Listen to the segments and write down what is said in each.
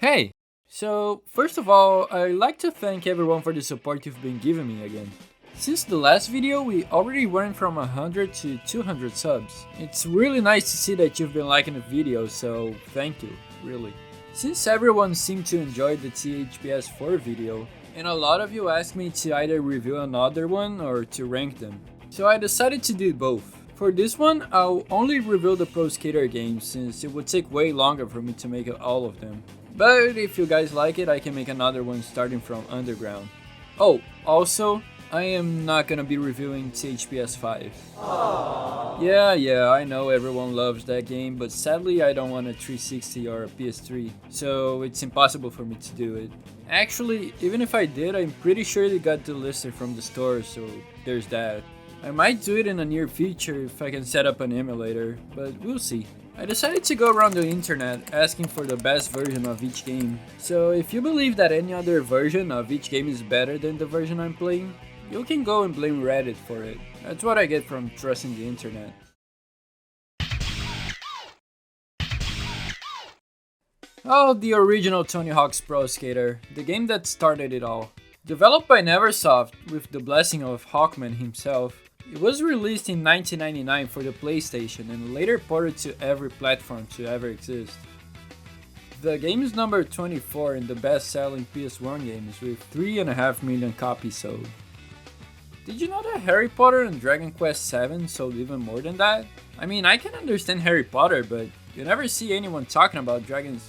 Hey! So, first of all, I'd like to thank everyone for the support you've been giving me again. Since the last video, we already went from 100 to 200 subs. It's really nice to see that you've been liking the video, so thank you, really. Since everyone seemed to enjoy the THPS 4 video, and a lot of you asked me to either review another one or to rank them, so I decided to do both. For this one, I'll only review the Pro Skater games since it would take way longer for me to make all of them. But if you guys like it, I can make another one starting from Underground. Oh, also, I am not gonna be reviewing THPS 5. Yeah, I know everyone loves that game, but sadly I don't want a 360 or a PS3, so it's impossible for me to do it. Actually, even if I did, I'm pretty sure they got delisted from the store, so there's that. I might do it in the near future if I can set up an emulator, but we'll see. I decided to go around the internet asking for the best version of each game, so if you believe that any other version of each game is better than the version I'm playing, you can go and blame Reddit for it. That's what I get from trusting the internet. Oh, the original Tony Hawk's Pro Skater, the game that started it all. Developed by Neversoft with the blessing of Hawkman himself, it was released in 1999 for the PlayStation and later ported to every platform to ever exist. The game is number 24 in the best-selling PS1 games with 3.5 million copies sold. Did you know that Harry Potter and Dragon Quest VII sold even more than that? I mean, I can understand Harry Potter, but you never see anyone talking about dragons.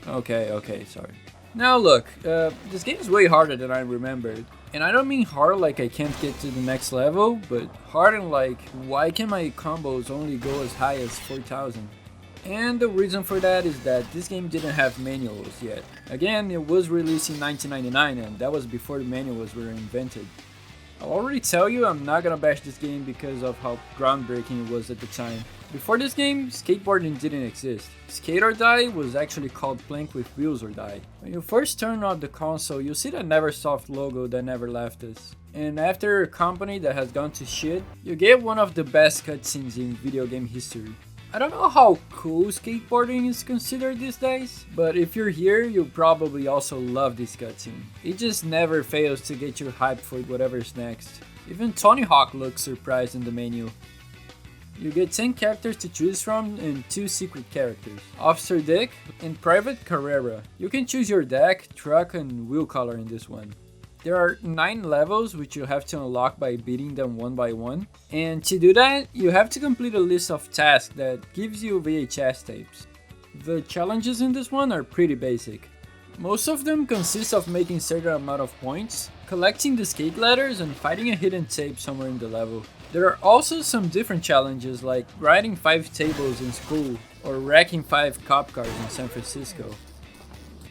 Okay, sorry. Now look, this game is way harder than I remembered. And I don't mean hard like I can't get to the next level, but hard in like, why can my combos only go as high as 4000? And the reason for that is that this game didn't have manuals yet. Again, it was released in 1999 and that was before the manuals were invented. I'll already tell you I'm not gonna bash this game because of how groundbreaking it was at the time. Before this game, skateboarding didn't exist. Skate or Die was actually called Plank with Wheels or Die. When you first turn on the console, you'll see the Neversoft logo that never left us. And after a company that has gone to shit, you get one of the best cutscenes in video game history. I don't know how cool skateboarding is considered these days, but if you're here, you'll probably also love this cutscene. It just never fails to get you hyped for whatever's next. Even Tony Hawk looks surprised in the menu. You get 10 characters to choose from and 2 secret characters, Officer Dick and Private Carrera. You can choose your deck, truck and wheel color in this one. There are 9 levels which you have to unlock by beating them one by one, and to do that, you have to complete a list of tasks that gives you VHS tapes. The challenges in this one are pretty basic. Most of them consist of making certain amount of points, collecting the skate ladders and fighting a hidden tape somewhere in the level. There are also some different challenges like riding 5 tables in school or wrecking 5 cop cars in San Francisco.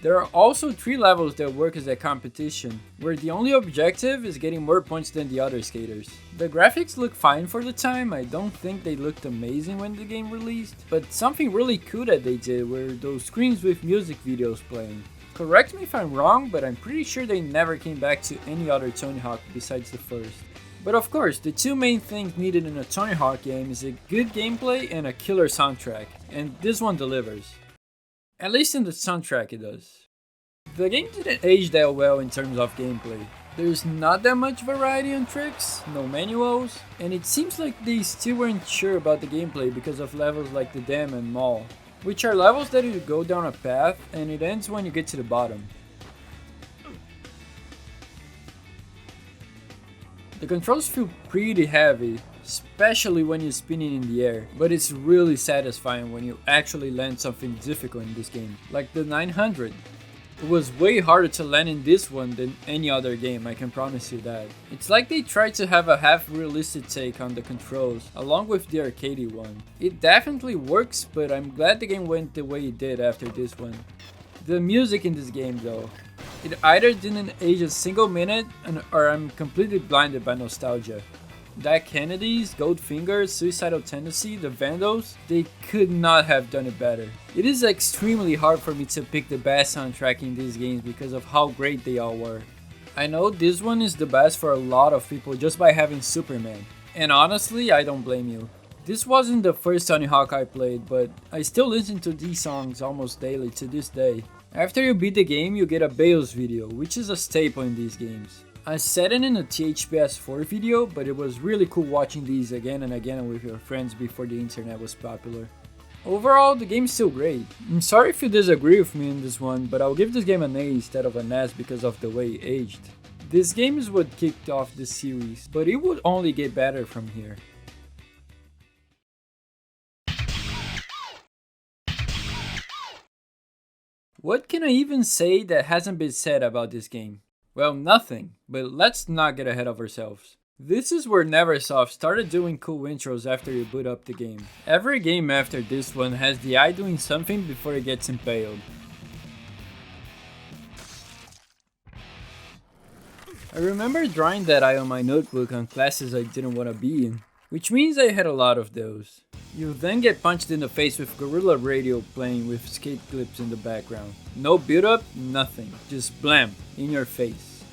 There are also 3 levels that work as a competition, where the only objective is getting more points than the other skaters. The graphics look fine for the time. I don't think they looked amazing when the game released, but something really cool that they did were those screens with music videos playing. Correct me if I'm wrong, but I'm pretty sure they never came back to any other Tony Hawk besides the first. But of course, the 2 main things needed in a Tony Hawk game is a good gameplay and a killer soundtrack, and this one delivers. At least in the soundtrack it does. The game didn't age that well in terms of gameplay. There's not that much variety on tricks, no manuals, and it seems like they still weren't sure about the gameplay because of levels like the Dam and Mall, which are levels that you go down a path and it ends when you get to the bottom. The controls feel pretty heavy, especially when you're spinning in the air, but it's really satisfying when you actually land something difficult in this game, like the 900. It was way harder to land in this one than any other game, I can promise you that. It's like they tried to have a half-realistic take on the controls, along with the arcadey one. It definitely works, but I'm glad the game went the way it did after this one. The music in this game though, it either didn't age a single minute or I'm completely blinded by nostalgia. Dead Kennedys, Goldfinger, Suicidal Tendency, The Vandals, they could not have done it better. It is extremely hard for me to pick the best soundtrack in these games because of how great they all were. I know this one is the best for a lot of people just by having Superman, and honestly I don't blame you. This wasn't the first Tony Hawk I played, but I still listen to these songs almost daily to this day. After you beat the game, you get a BIOS video, which is a staple in these games. I said it in a THPS 4 video, but it was really cool watching these again and again with your friends before the internet was popular. Overall, the game's still great. I'm sorry if you disagree with me in this one, but I'll give this game an A instead of an S because of the way it aged. This game is what kicked off the series, but it would only get better from here. What can I even say that hasn't been said about this game? Well, nothing, but let's not get ahead of ourselves. This is where Neversoft started doing cool intros after you boot up the game. Every game after this one has the eye doing something before it gets impaled. I remember drawing that eye on my notebook on classes I didn't want to be in, which means I had a lot of those. You then get punched in the face with Gorilla Radio playing with skate clips in the background. No build up, nothing, just blam, in your face.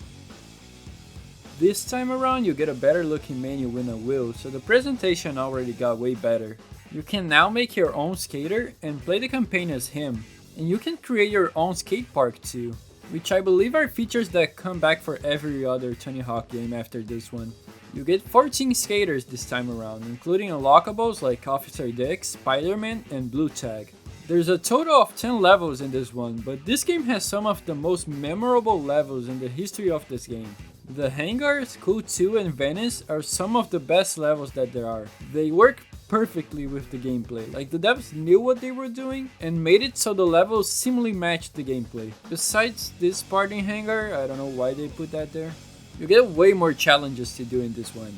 This time around you get a better looking menu with a wheel, so the presentation already got way better. You can now make your own skater and play the campaign as him, and you can create your own skate park too, which I believe are features that come back for every other Tony Hawk game after this one. You get 14 skaters this time around, including unlockables like Officer Dick, Spider-Man, and Blue Tag. There's a total of 10 levels in this one, but this game has some of the most memorable levels in the history of this game. The hangars, Cool 2 and Venice are some of the best levels that there are. They work perfectly with the gameplay, like the devs knew what they were doing and made it so the levels seemingly matched the gameplay. Besides this parting hangar, I don't know why they put that there. You get way more challenges to do in this one,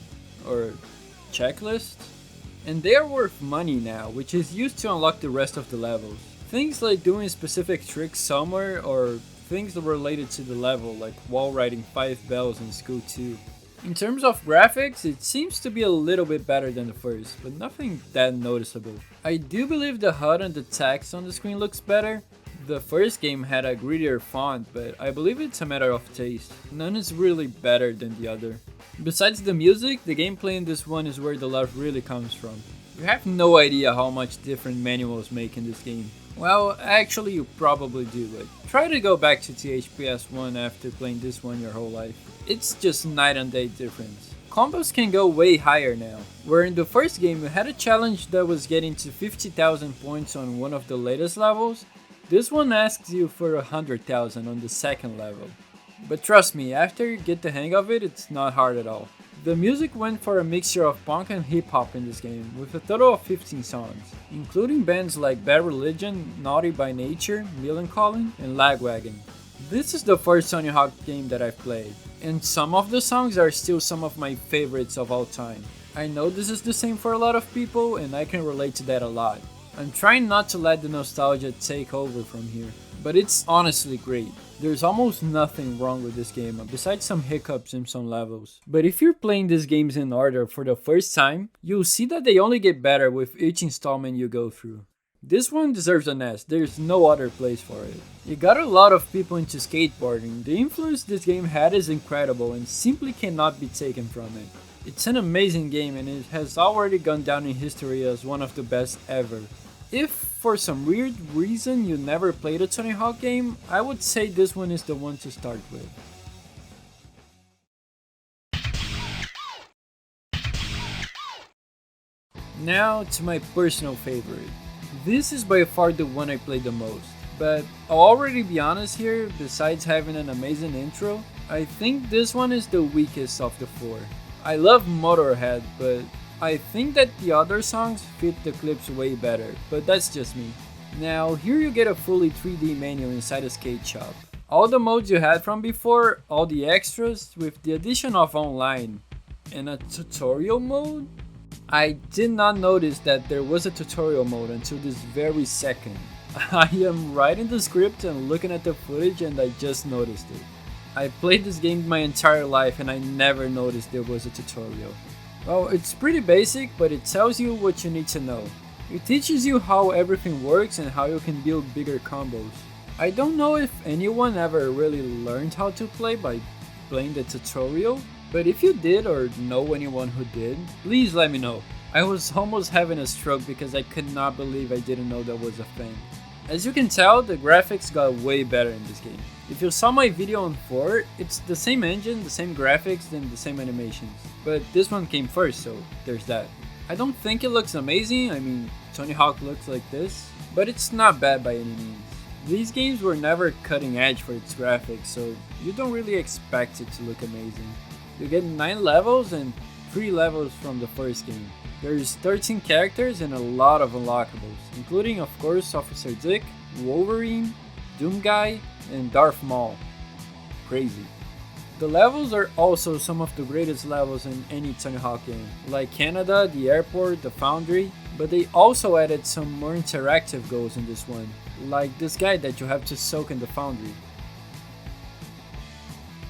or checklists, and they are worth money now, which is used to unlock the rest of the levels. Things like doing specific tricks somewhere, or things related to the level, like wall riding 5 bells in School 2. In terms of graphics, it seems to be a little bit better than the first, but nothing that noticeable. I do believe the HUD and the text on the screen looks better. The first game had a grittier font, but I believe it's a matter of taste. None is really better than the other. Besides the music, the gameplay in this one is where the love really comes from. You have no idea how much different manuals make in this game. Well, actually you probably do, but try to go back to THPS 1 after playing this one your whole life. It's just night and day difference. Combos can go way higher now, where in the first game you had a challenge that was getting to 50,000 points on one of the latest levels. This one asks you for 100,000 on the second level. But trust me, after you get the hang of it, it's not hard at all. The music went for a mixture of punk and hip hop in this game, with a total of 15 songs, including bands like Bad Religion, Naughty by Nature, Millencolin, and Lagwagon. This is the first Tony Hawk game that I've played, and some of the songs are still some of my favorites of all time. I know this is the same for a lot of people, and I can relate to that a lot. I'm trying not to let the nostalgia take over from here, but it's honestly great. There's almost nothing wrong with this game, besides some hiccups in some levels. But if you're playing these games in order for the first time, you'll see that they only get better with each installment you go through. This one deserves an S, there's no other place for it. It got a lot of people into skateboarding. The influence this game had is incredible and simply cannot be taken from it. It's an amazing game and it has already gone down in history as one of the best ever. If for some weird reason you never played a Tony Hawk game, I would say this one is the one to start with. Now to my personal favorite. This is by far the one I played the most, but I'll already be honest here, besides having an amazing intro, I think this one is the weakest of the four. I love Motorhead, but I think that the other songs fit the clips way better, but that's just me. Now here you get a fully 3D menu inside a skate shop. All the modes you had from before, all the extras, with the addition of online. And a tutorial mode? I did not notice that there was a tutorial mode until this very second. I am writing the script and looking at the footage and I just noticed it. I played this game my entire life and I never noticed there was a tutorial. Well, it's pretty basic, but it tells you what you need to know. It teaches you how everything works and how you can build bigger combos. I don't know if anyone ever really learned how to play by playing the tutorial, but if you did or know anyone who did, please let me know. I was almost having a stroke because I could not believe I didn't know that was a thing. As you can tell, the graphics got way better in this game. If you saw my video on 4, it's the same engine, the same graphics, and the same animations. But this one came first, so there's that. I don't think it looks amazing, I mean, Tony Hawk looks like this, but it's not bad by any means. These games were never cutting edge for its graphics, so you don't really expect it to look amazing. You get 9 levels and 3 levels from the first game. There's 13 characters and a lot of unlockables, including of course Officer Dick, Wolverine, Doom Guy, and Darth Maul. Crazy. The levels are also some of the greatest levels in any Tony Hawk game, like Canada, the airport, the foundry, but they also added some more interactive goals in this one, like this guy that you have to soak in the foundry.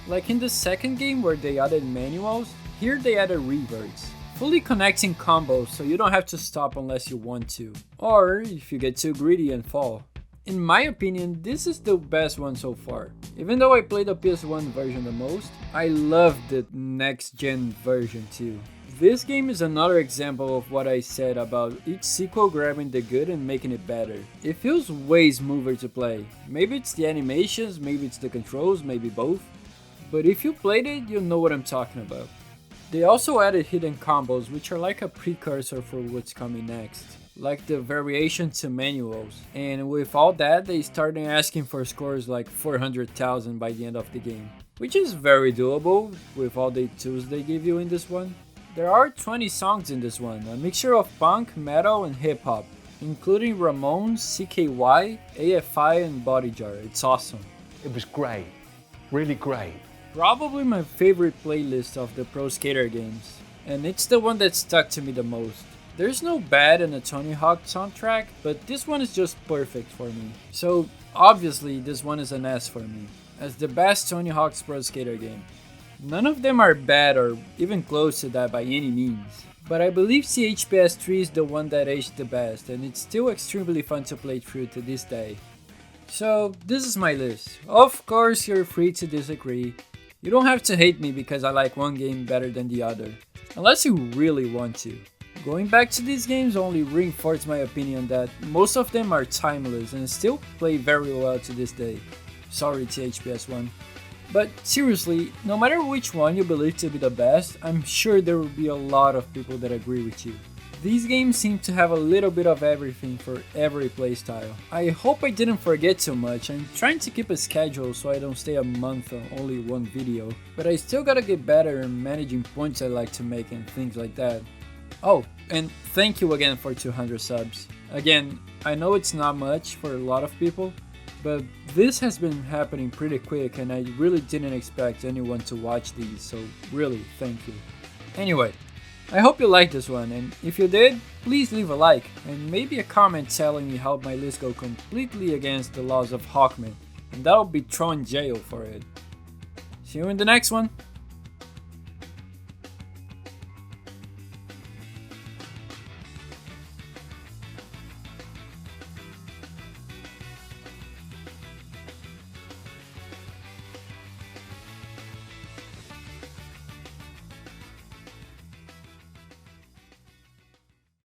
Like in the second game where they added manuals, here they added reverts, fully connecting combos so you don't have to stop unless you want to, or if you get too greedy and fall. In my opinion, this is the best one so far. Even though I played the PS1 version the most, I love the next gen version too. This game is another example of what I said about each sequel grabbing the good and making it better. It feels way smoother to play. Maybe it's the animations, maybe it's the controls, maybe both. But if you played it, you'll know what I'm talking about. They also added hidden combos, which are like a precursor for what's coming next, like the variation to manuals. And with all that, they started asking for scores like 400,000 by the end of the game, which is very doable with all the tools they give you in this one. There are 20 songs in this one, a mixture of punk, metal, and hip hop, including Ramones, CKY, AFI, and Body Jar. It's awesome. It was great, really great. Probably my favorite playlist of the Pro Skater games, and it's the one that stuck to me the most. There's no bad in a Tony Hawk soundtrack, but this one is just perfect for me. So obviously this one is an S for me, as the best Tony Hawk's Pro Skater game. None of them are bad or even close to that by any means, but I believe CHPS 3 is the one that aged the best, and it's still extremely fun to play through to this day. So this is my list. Of course you're free to disagree. You don't have to hate me because I like one game better than the other, unless you really want to. Going back to these games only reinforced my opinion that most of them are timeless and still play very well to this day. Sorry THPS 1. But seriously, no matter which one you believe to be the best, I'm sure there will be a lot of people that agree with you. These games seem to have a little bit of everything for every playstyle. I hope I didn't forget too much. I'm trying to keep a schedule so I don't stay a month on only one video, but I still gotta get better in managing points I like to make and things like that. Oh, and thank you again for 200 subs. Again, I know it's not much for a lot of people, but this has been happening pretty quick and I really didn't expect anyone to watch these, so really, thank you. Anyway, I hope you liked this one, and if you did, please leave a like, and maybe a comment telling me how my list go completely against the laws of Hawkman, and that'll be thrown in jail for it. See you in the next one!